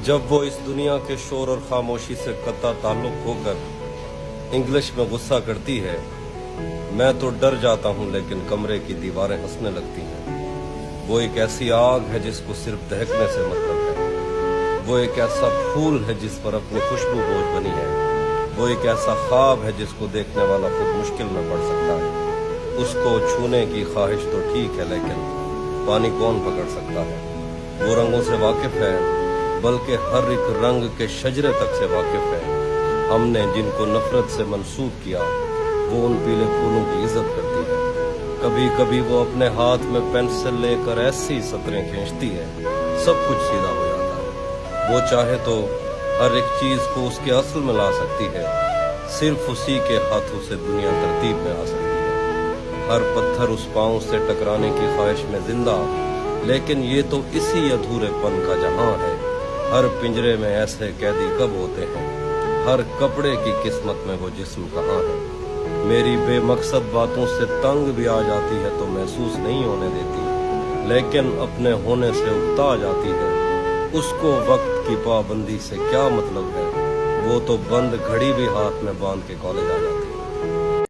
जब वो इस दुनिया के शोर और खामोशी से कतई ताल्लुक होकर इंग्लिश में गुस्सा करती है, मैं तो डर जाता हूँ लेकिन कमरे की दीवारें हंसने लगती हैं। वो एक ऐसी आग है जिसको सिर्फ दहकने से मतलब है। वो एक ऐसा फूल है जिस पर अपनी खुशबू बोझ बनी है। वो एक ऐसा ख्वाब है जिसको देखने वाला खुद मुश्किल में पड़ सकता है। उसको छूने की ख्वाहिश तो ठीक है, लेकिन पानी कौन पकड़ सकता है। वो रंगों से वाकिफ है, बल्कि हर एक रंग के शजरे तक से वाकिफ है। हमने जिनको नफरत से मंसूब किया, वो उन पीले फूलों की इज्जत करती है। कभी कभी वो अपने हाथ में पेंसिल लेकर ऐसी सतरें खींचती है, सब कुछ सीधा हो जाता है। वो चाहे तो हर एक चीज को उसके असल में ला सकती है, सिर्फ उसी के हाथों से दुनिया तरतीब में आ सकती है। हर पत्थर उस पांव से टकराने की ख्वाहिश में जिंदा, लेकिन ये तो इसी अधूरेपन का जहां है। हर पिंजरे में ऐसे कैदी कब होते हैं, हर कपड़े की किस्मत में वो जिस्म कहाँ है। मेरी बेमकसद बातों से तंग भी आ जाती है तो महसूस नहीं होने देती, लेकिन अपने होने से उकता जाती है। उसको वक्त की पाबंदी से क्या मतलब है, वो तो बंद घड़ी भी हाथ में बांध के कॉलेज आ जाती है।